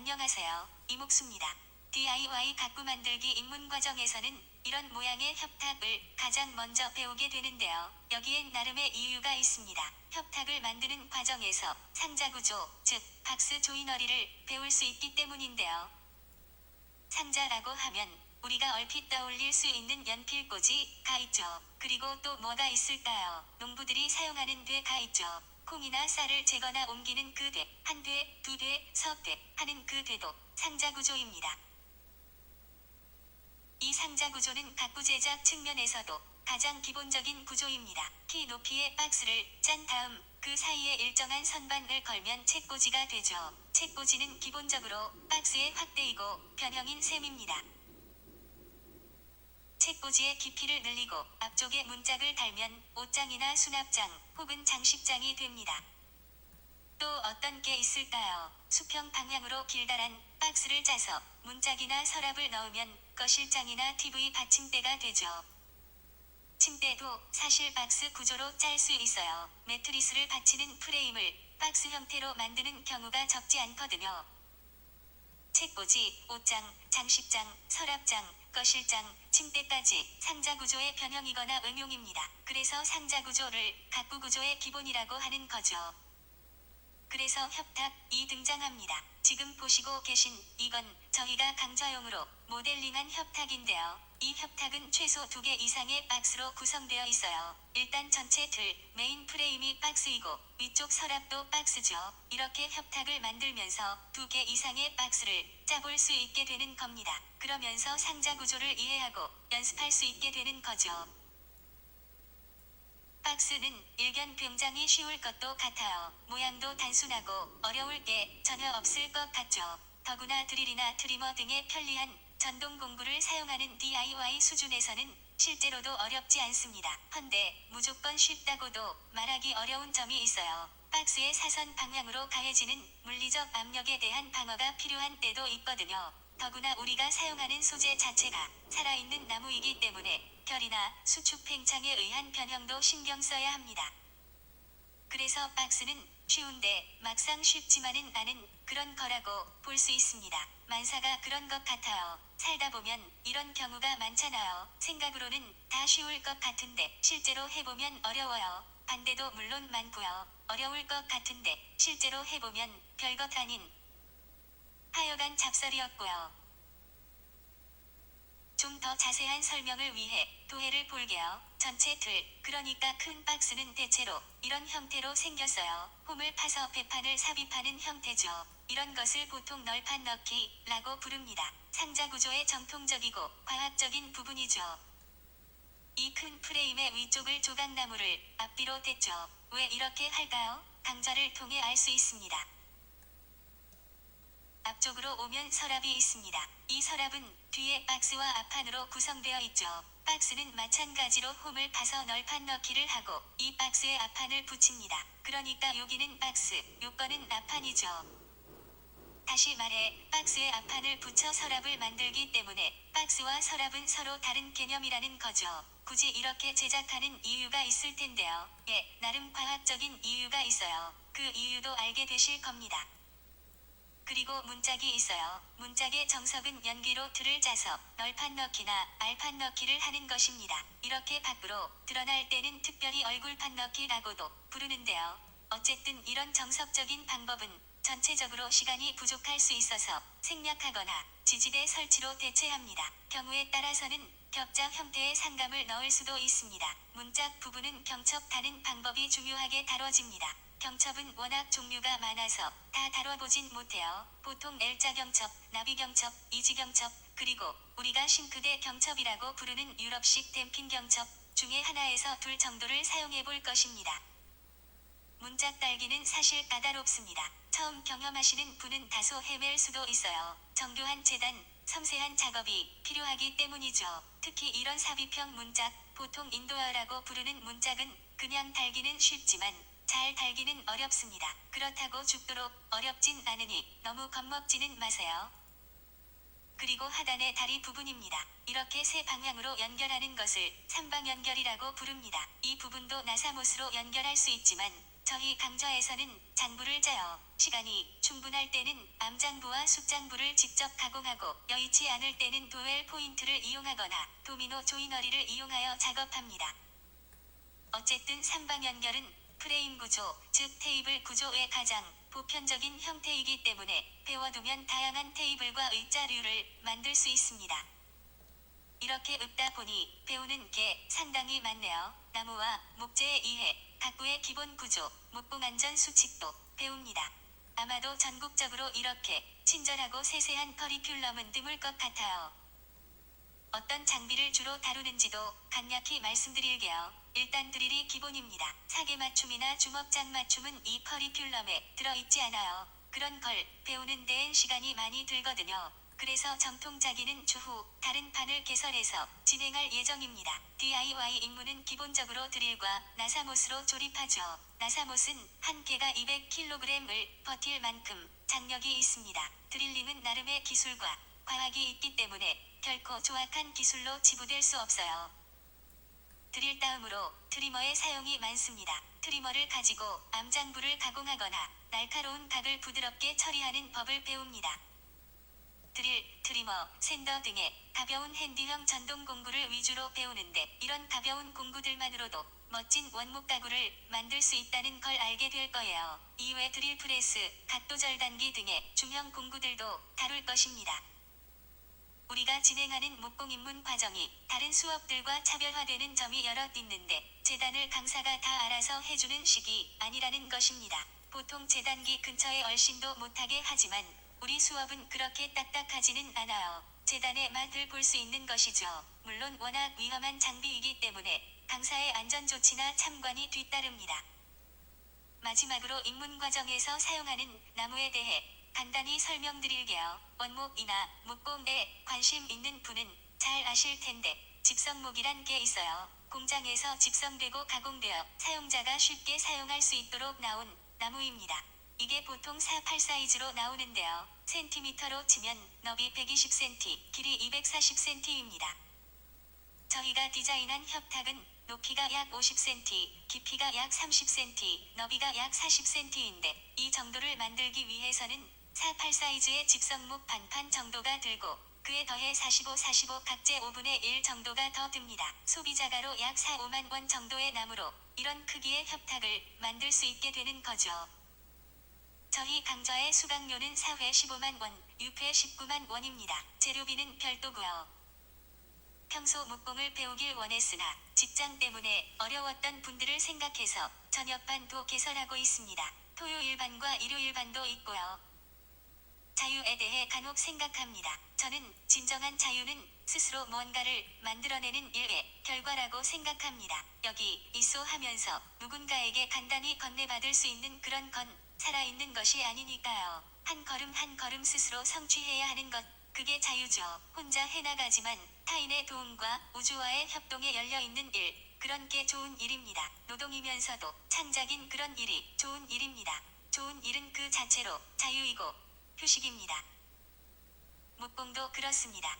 안녕하세요. 이목수입니다. DIY 가구 만들기 입문 과정에서는 이런 모양의 협탁을 가장 먼저 배우게 되는데요. 여기엔 나름의 이유가 있습니다. 협탁을 만드는 과정에서 상자 구조, 즉 박스 조이너리를 배울 수 있기 때문인데요. 상자라고 하면 우리가 얼핏 떠올릴 수 있는 연필꽂이가 있죠. 그리고 또 뭐가 있을까요? 농부들이 사용하는 되가 있죠. 콩이나 쌀을 재거나 옮기는 그 되, 한 되, 두 되, 석 되 하는 그 되도 상자 구조입니다. 이 상자 구조는 가구 제작 측면에서도 가장 기본적인 구조입니다. 키 높이의 박스를 짠 다음 그 사이에 일정한 선반을 걸면 책꽂이가 되죠. 책꽂이는 기본적으로 박스의 확대이고 변형인 셈입니다. 책꽂이의 깊이를 늘리고 앞쪽에 문짝을 달면 옷장이나 수납장 혹은 장식장이 됩니다. 또 어떤 게 있을까요? 수평 방향으로 길다란 박스를 짜서 문짝이나 서랍을 넣으면 거실장이나 TV 받침대가 되죠. 침대도 사실 박스 구조로 짤 수 있어요. 매트리스를 받치는 프레임을 박스 형태로 만드는 경우가 적지 않거든요. 책꽂이, 옷장, 장식장, 서랍장, 거실장, 침대까지 상자 구조의 변형이거나 응용입니다. 그래서 상자 구조를 가구 구조의 기본이라고 하는 거죠. 그래서 협탁이 등장합니다. 지금 보시고 계신 이건 저희가 강좌용으로 모델링한 협탁인데요. 이 협탁은 최소 2개 이상의 박스로 구성되어 있어요. 일단 전체 틀, 메인 프레임이 박스이고 위쪽 서랍도 박스죠. 이렇게 협탁을 만들면서 2개 이상의 박스를 짜볼 수 있게 되는 겁니다. 그러면서 상자 구조를 이해하고 연습할 수 있게 되는 거죠. 박스는 일견 굉장히 쉬울 것도 같아요. 모양도 단순하고 어려울 게 전혀 없을 것 같죠. 더구나 드릴이나 트리머 등의 편리한 전동 공구를 사용하는 DIY 수준에서는 실제로도 어렵지 않습니다. 헌데 무조건 쉽다고도 말하기 어려운 점이 있어요. 박스의 사선 방향으로 가해지는 물리적 압력에 대한 방어가 필요한 때도 있거든요. 더구나 우리가 사용하는 소재 자체가 살아있는 나무이기 때문에 결이나 수축 팽창에 의한 변형도 신경 써야 합니다. 그래서 박스는 쉬운데 막상 쉽지만은 않은 그런 거라고 볼 수 있습니다. 만사가 그런 것 같아요. 살다 보면 이런 경우가 많잖아요. 생각으로는 다 쉬울 것 같은데 실제로 해보면 어려워요. 반대도 물론 많고요. 어려울 것 같은데 실제로 해보면 별것 아닌 하여간 잡설이었고요. 좀 더 자세한 설명을 위해 도해를 볼게요. 전체 틀, 그러니까 큰 박스는 대체로 이런 형태로 생겼어요. 홈을 파서 배판을 삽입하는 형태죠. 이런 것을 보통 널판 넣기라고 부릅니다. 상자 구조의 정통적이고 과학적인 부분이죠. 이 큰 프레임의 위쪽을 조각나무를 앞뒤로 댔죠. 왜 이렇게 할까요? 강좌를 통해 알 수 있습니다. 앞쪽으로 오면 서랍이 있습니다. 이 서랍은 뒤에 박스와 앞판으로 구성되어 있죠. 박스는 마찬가지로 홈을 파서 널판 넣기를 하고 이 박스에 앞판을 붙입니다. 그러니까 여기는 박스, 요거는 앞판이죠. 다시 말해 박스에 앞판을 붙여 서랍을 만들기 때문에 박스와 서랍은 서로 다른 개념이라는 거죠. 굳이 이렇게 제작하는 이유가 있을 텐데요. 예, 나름 과학적인 이유가 있어요. 그 이유도 알게 되실 겁니다. 그리고 문짝이 있어요. 문짝의 정석은 연기로 틀을 짜서 널판 넣기나 알판 넣기를 하는 것입니다. 이렇게 밖으로 드러날 때는 특별히 얼굴판 넣기라고도 부르는데요. 어쨌든 이런 정석적인 방법은 전체적으로 시간이 부족할 수 있어서 생략하거나 지지대 설치로 대체합니다. 경우에 따라서는 격자 형태의 상감을 넣을 수도 있습니다. 문짝 부분은 경첩하는 방법이 중요하게 다뤄집니다. 경첩은 워낙 종류가 많아서 다 다뤄보진 못해요. 보통 L자 경첩, 나비 경첩, 이지 경첩, 그리고 우리가 싱크대 경첩이라고 부르는 유럽식 댐핑 경첩 중에 하나에서 둘 정도를 사용해 볼 것입니다. 문짝 달기는 사실 까다롭습니다. 처음 경험하시는 분은 다소 헤맬 수도 있어요. 정교한 재단, 섬세한 작업이 필요하기 때문이죠. 특히 이런 삽입형 문짝, 보통 인도어라고 부르는 문짝은 그냥 달기는 쉽지만 잘 달기는 어렵습니다. 그렇다고 죽도록 어렵진 않으니 너무 겁먹지는 마세요. 그리고 하단의 다리 부분입니다. 이렇게 세 방향으로 연결하는 것을 삼방연결이라고 부릅니다. 이 부분도 나사못으로 연결할 수 있지만 저희 강좌에서는 장부를 짜요. 시간이 충분할 때는 암장부와 숫장부를 직접 가공하고 여의치 않을 때는 도웰 포인트를 이용하거나 도미노 조이너리를 이용하여 작업합니다. 어쨌든 삼방 연결은 프레임 구조, 즉 테이블 구조의 가장 보편적인 형태이기 때문에 배워두면 다양한 테이블과 의자류를 만들 수 있습니다. 이렇게 읊다 보니 배우는 게 상당히 많네요. 나무와 목재에 의해 가구의 기본 구조, 목공 안전 수칙도 배웁니다. 아마도 전국적으로 이렇게 친절하고 세세한 커리큘럼은 드물 것 같아요. 어떤 장비를 주로 다루는지도 간략히 말씀드릴게요. 일단 드릴이 기본입니다. 사계 맞춤이나 주먹장 맞춤은 이 커리큘럼에 들어있지 않아요. 그런 걸 배우는 데엔 시간이 많이 들거든요. 그래서 정통자기는 추후 다른 판을 개설해서 진행할 예정입니다. DIY 임무는 기본적으로 드릴과 나사못으로 조립하죠. 나사못은 한 개가 200kg을 버틸 만큼 장력이 있습니다. 드릴링은 나름의 기술과 과학이 있기 때문에 결코 조악한 기술로 지부될 수 없어요. 드릴 다음으로 트리머의 사용이 많습니다. 트리머를 가지고 암장부를 가공하거나 날카로운 각을 부드럽게 처리하는 법을 배웁니다. 드릴, 트리머, 샌더 등의 가벼운 핸디형 전동 공구를 위주로 배우는데 이런 가벼운 공구들만으로도 멋진 원목 가구를 만들 수 있다는 걸 알게 될 거예요. 이외 드릴 프레스, 각도 절단기 등의 중형 공구들도 다룰 것입니다. 우리가 진행하는 목공 입문 과정이 다른 수업들과 차별화되는 점이 여럿 있는데 재단을 강사가 다 알아서 해주는 식이 아니라는 것입니다. 보통 재단기 근처에 얼씬도 못하게 하지만 우리 수업은 그렇게 딱딱하지는 않아요. 재단의 맛을 볼 수 있는 것이죠. 물론 워낙 위험한 장비이기 때문에 강사의 안전조치나 참관이 뒤따릅니다. 마지막으로 입문 과정에서 사용하는 나무에 대해 간단히 설명드릴게요. 원목이나 목공에 관심 있는 분은 잘 아실 텐데 집성목이란 게 있어요. 공장에서 집성되고 가공되어 사용자가 쉽게 사용할 수 있도록 나온 나무입니다. 이게 보통 4-8 사이즈로 나오는데요. 센티미터로 치면 너비 120cm, 길이 240cm입니다. 저희가 디자인한 협탁은 높이가 약 50cm, 깊이가 약 30cm, 너비가 약 40cm인데 이 정도를 만들기 위해서는 4-8 사이즈의 집성목 반판 정도가 들고 그에 더해 45-45 각재 5분의 1 정도가 더 듭니다. 소비자가로 약 4-5만 원 정도의 나무로 이런 크기의 협탁을 만들 수 있게 되는 거죠. 저희 강좌의 수강료는 4회 15만 원, 6회 19만 원입니다. 재료비는 별도고요. 평소 목공을 배우길 원했으나 직장 때문에 어려웠던 분들을 생각해서 저녁반도 개설하고 있습니다. 토요일반과 일요일반도 있고요. 자유에 대해 간혹 생각합니다. 저는 진정한 자유는 스스로 뭔가를 만들어내는 일의 결과라고 생각합니다. 여기 있어 하면서 누군가에게 간단히 건네받을 수 있는 그런 건 살아있는 것이 아니니까요. 한 걸음 한 걸음 스스로 성취해야 하는 것, 그게 자유죠. 혼자 해나가지만 타인의 도움과 우주와의 협동에 열려있는 일, 그런 게 좋은 일입니다. 노동이면서도 창작인 그런 일이 좋은 일입니다. 좋은 일은 그 자체로 자유이고 휴식입니다. 목공도 그렇습니다.